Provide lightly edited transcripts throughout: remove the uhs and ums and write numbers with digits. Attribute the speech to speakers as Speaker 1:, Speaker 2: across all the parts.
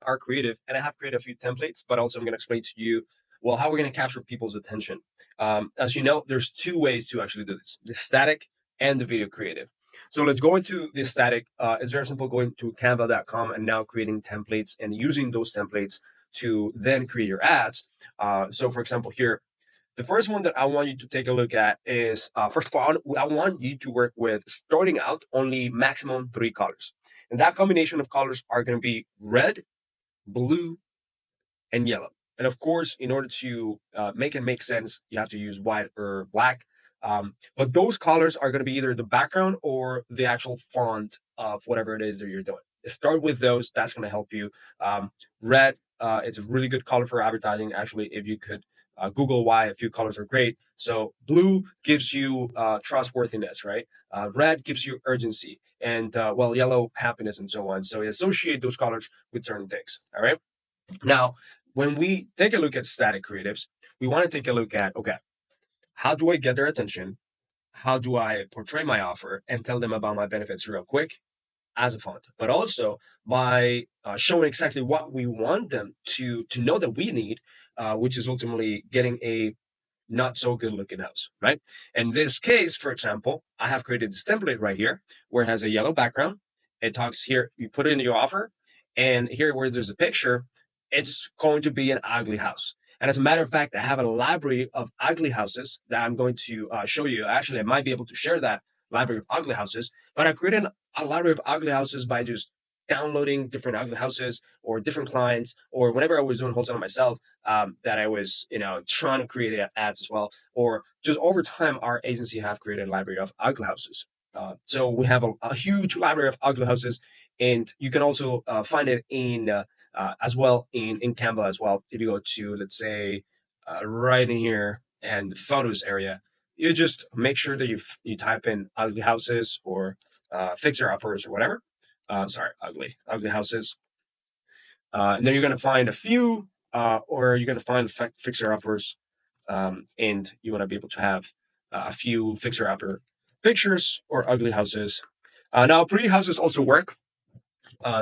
Speaker 1: our creative, and I have created a few templates, but also I'm going to explain to you, well, how we're going to capture people's attention. As you know, there's two ways to actually do this: the static and the video creative. So let's go into the static. It's very simple, going to canva.com and now creating templates and using those templates to then create your ads. So for example, here, the first one that I want you to take a look at is, first of all, I want you to work with, starting out, only maximum 3 colors. And that combination of colors are going to be red, blue, and yellow. And of course, in order to make it make sense, you have to use white or black. But those colors are going to be either the background or the actual font of whatever it is that you're doing. Start with those. That's going to help you. Red, it's a really good color for advertising. Actually, if you could Google why a few colors are great. So blue gives you trustworthiness, right? Red gives you urgency, and well, yellow, happiness, and so on. So you associate those colors with certain things. All right. Now, when we take a look at static creatives, we want to take a look at, okay, how do I get their attention? How do I portray my offer and tell them about my benefits real quick as a font, but also by showing exactly what we want them to know that we need, which is ultimately getting a not so good looking house, right? In this case, for example, I have created this template right here where it has a yellow background. It talks here, you put it in your offer, and here where there's a picture, it's going to be an ugly house. And as a matter of fact, I have a library of ugly houses that I'm going to show you. Actually, I might be able to share that library of ugly houses, but I created a library of ugly houses by just downloading different ugly houses or different clients, or whenever I was doing wholesale myself, that I was, trying to create ads as well, or just over time, our agency have created a library of ugly houses. So we have a huge library of ugly houses, and you can also find it in as well in Canva as well. If you go to, let's say, right in here and the photos area, you just make sure that you type in ugly houses or fixer uppers or whatever. Sorry, ugly houses. And then you're going to find a few, or you're going to find fixer uppers, and you want to be able to have a few fixer upper pictures or ugly houses. Now, pretty houses also work.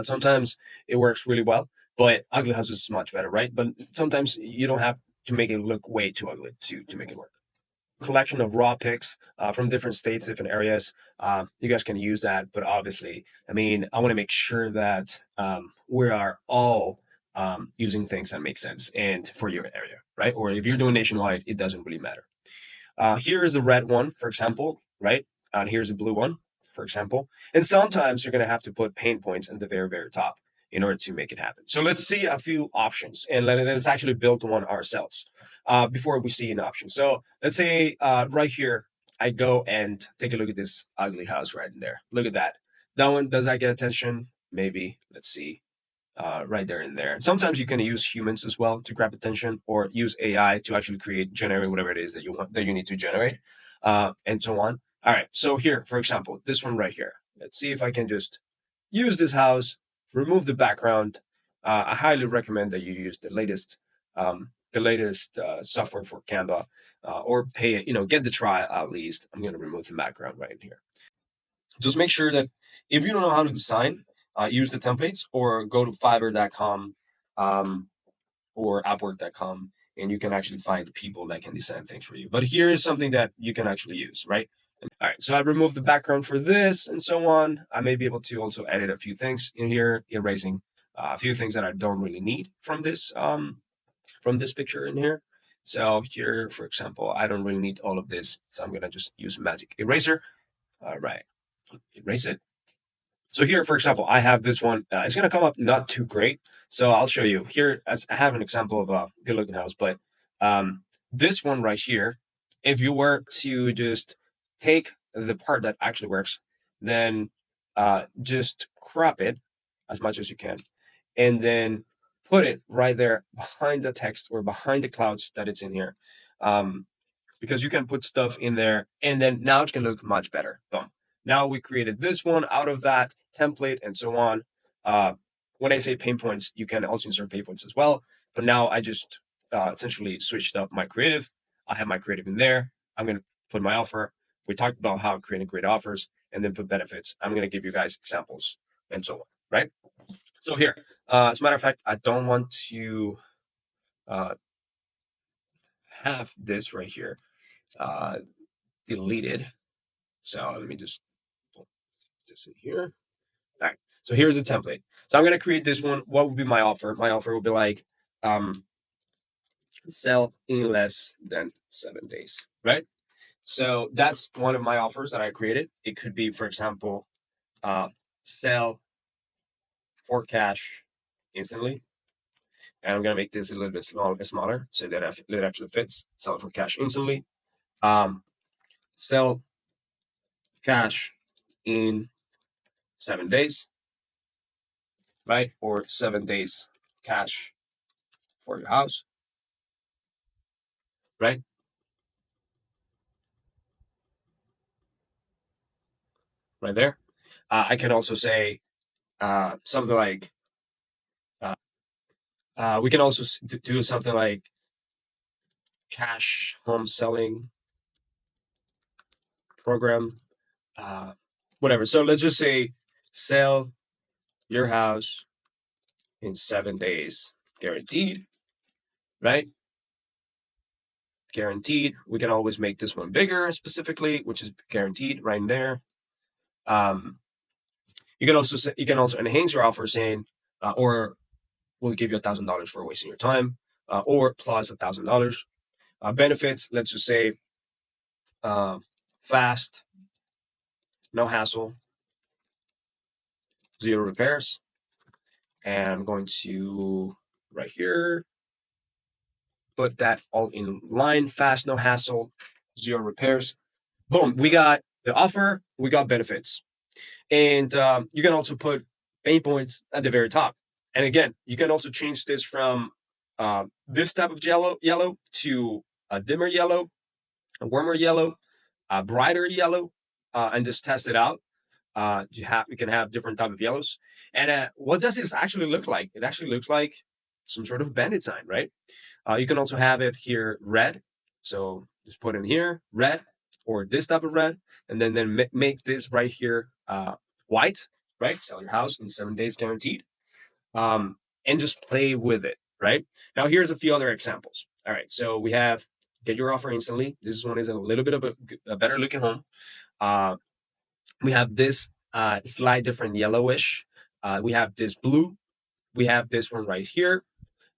Speaker 1: Sometimes it works really well, but ugly houses is much better, right? But sometimes you don't have to make it look way too ugly to make it work. Collection of raw pics from different states, different areas. You guys can use that, but obviously, I mean, I want to make sure that we are all using things that make sense and for your area, right? Or if you're doing nationwide, it doesn't really matter. Here is a red one, for example, right? And here's a blue one, for example. And sometimes you're going to have to put pain points at the very, very top in order to make it happen. So let's see a few options, and let's actually build one ourselves before we see an option. So let's say right here, I go and take a look at this ugly house right in there. Look at that. That one, does that get attention? Maybe. Let's see. Right there and there. Sometimes you can use humans as well to grab attention, or use AI to actually generate whatever it is that you want, that you need to generate, and so on. All right. So here, for example, this one right here. Let's see if I can just use this house, remove the background. I highly recommend that you use the latest software for Canva, or pay it. Get the trial at least. I'm going to remove the background right in here. Just make sure that if you don't know how to design, use the templates, or go to Fiverr.com, or Upwork.com, and you can actually find people that can design things for you. But here is something that you can actually use, right? All right, so I've removed the background for this and so on. I may be able to also edit a few things in here, erasing a few things that I don't really need from this picture in here. So here, for example, I don't really need all of this, so I'm gonna just use magic eraser. All right, erase it. So here, for example, I have this one. It's going to come up not too great. So I'll show you here. As I have an example of a good looking house, but this one right here, if you were to just take the part that actually works, then just crop it as much as you can, and then put it right there behind the text or behind the clouds that it's in here. Because you can put stuff in there, and then now it's going to look much better. Boom. Now we created this one out of that template and so on. When I say pain points, you can also insert pain points as well. But now I just essentially switched up my creative. I have my creative in there. I'm going to put my offer. We talked about how creating great offers, and then put benefits. I'm going to give you guys examples and so on. right? So here, as a matter of fact, I don't want to uh, have this right here uh, deleted. So let me just put this in here. All right. So here's the template. So I'm going to create this one. What would be my offer? My offer would be like um, sell in less than 7 days, right? So that's one of my offers that I created. It could be, for example, sell for cash instantly. And I'm going to make this a little bit smaller so that it actually fits. Sell it for cash instantly. Um, sell cash in 7 days, right? Or 7 days cash for your house, right? Right there. I can also say something like, uh, we can also do something like cash home selling program, uh, whatever. So let's just say sell your house in 7 days, guaranteed, right? Guaranteed. We can always make this one bigger specifically, which is guaranteed right in there. Um, you can also enhance your offer saying, or we'll give you $1,000 for wasting your time, or plus $1,000. Benefits. Let's just say fast, no hassle, zero repairs. And I'm going to right here put that all in line. Fast, no hassle, zero repairs. Boom. We got the offer. We got benefits. And you can also put pain points at the very top. And again, you can also change this from this type of yellow to a dimmer yellow, a warmer yellow, a brighter yellow, and just test it out. You can have different type of yellows. And what does this actually look like? It actually looks like some sort of bandit sign, right? You can also have it here red. So just put in here red or this type of red, and then make this right here white, right? Sell your house in 7 days guaranteed, and just play with it, right? Now here's a few other examples. All right, so we have get your offer instantly. This one is a little bit of a better looking home. Uh, we have this slight different yellowish. We have this blue. We have this one right here.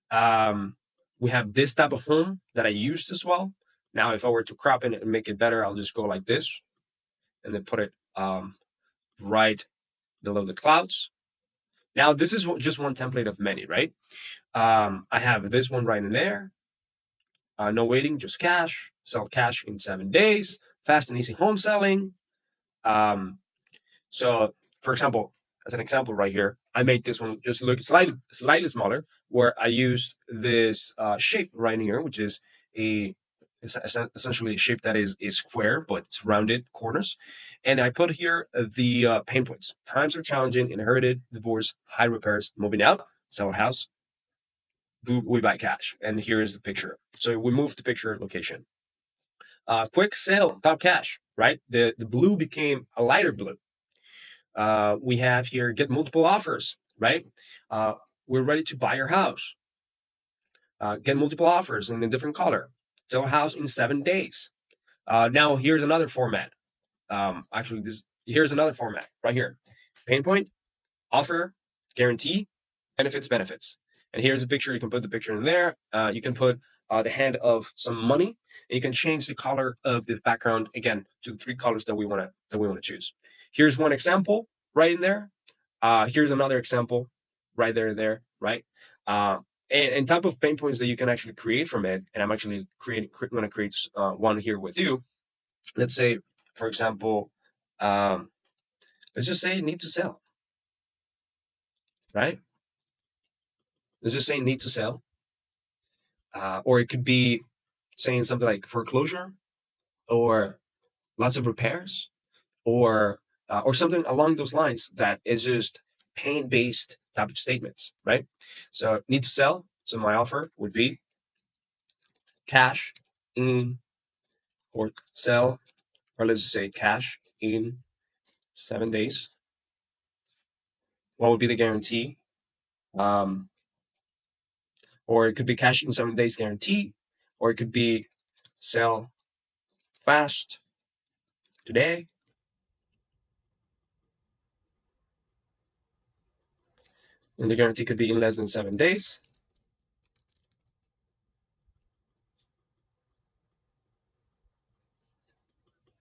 Speaker 1: Um, we have this type of home that I used as well. Now, if I were to crop it and make it better, I'll just go like this and then put it right below the clouds. Now, this is just one template of many, right? I have this one right in there. No waiting, just cash. Sell cash in 7 days. Fast and easy home selling. Um, So, for example, as an example right here, I made this one just look slightly smaller, where I used this shape right here, which is a essentially a shape that is square but it's rounded corners, and I put here the pain points. Times are challenging, inherited, divorce, high repairs, moving out, sell a house, we buy cash, and here is the picture. So we moved the picture location. Quick sale, got cash, right? The blue became a lighter blue. We have here get multiple offers, right? Uh, we're ready to buy your house. Get multiple offers in a different color. Sell a house in 7 days. Now here's another format. Actually, this here's another format right here. Pain point, offer, guarantee, benefits. And here's a picture. You can put the picture in there. You can put the hand of some money, and you can change the color of this background again to the three colors that we want to choose. Here's one example right in there. Here's another example right there, right? Uh, and type of pain points that you can actually create from it. And I'm actually going to create one here with you. Let's say, for example, um, let's just say need to sell, right? Let's just say need to sell. Or it could be saying something like foreclosure or lots of repairs or something along those lines that is just pain based type of statements, right? So need to sell. So my offer would be cash in or sell, or let's just say cash in 7 days what would be the guarantee? Um, or it could be cash in 7 days guarantee, or it could be sell fast today. And the guarantee could be in less than 7 days.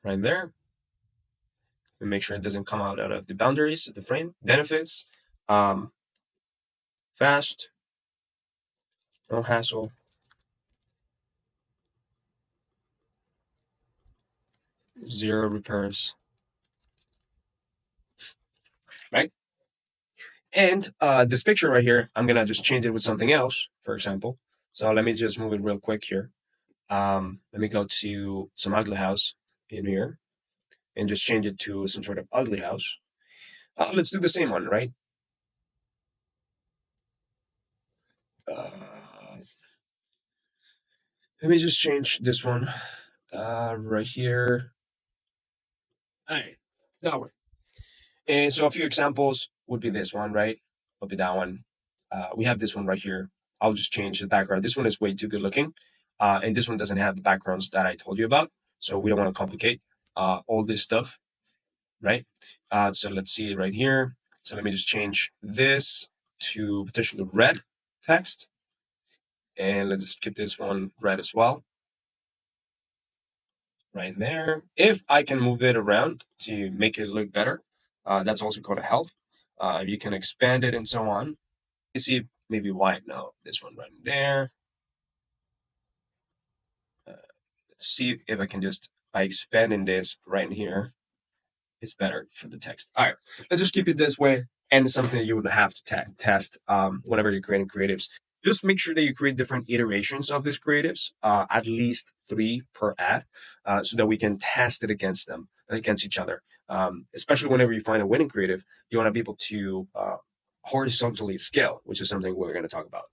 Speaker 1: Right there. And make sure it doesn't come out of the boundaries of the frame. Benefits, um, fast, no hassle, zero repairs, right? And this picture right here, I'm gonna just change it with something else, for example. So let me just move it real quick here. Let me go to some ugly house in here and just change it to some sort of ugly house. Let's do the same one, right? Let me just change this one right here. All right, that one. And so a few examples would be this one, right? Would be that one. We have this one right here. I'll just change the background. This one is way too good looking. And this one doesn't have the backgrounds that I told you about. So we don't want to complicate all this stuff, right? So let's see it right here. So let me just change this to potentially red text. And let's just keep this one red as well. Right there. If I can move it around to make it look better, that's also going to help. You can expand it and so on. You see, maybe white. No, this one right there. Let's see if I can just, by expanding this right in here, it's better for the text. All right, let's just keep it this way. And it's something that you would have to test whenever you're creating creatives. Just make sure that you create different iterations of these creatives, at least 3 per ad, so that we can test it against them, against each other. Especially whenever you find a winning creative, you want to be able to horizontally scale, which is something we're going to talk about.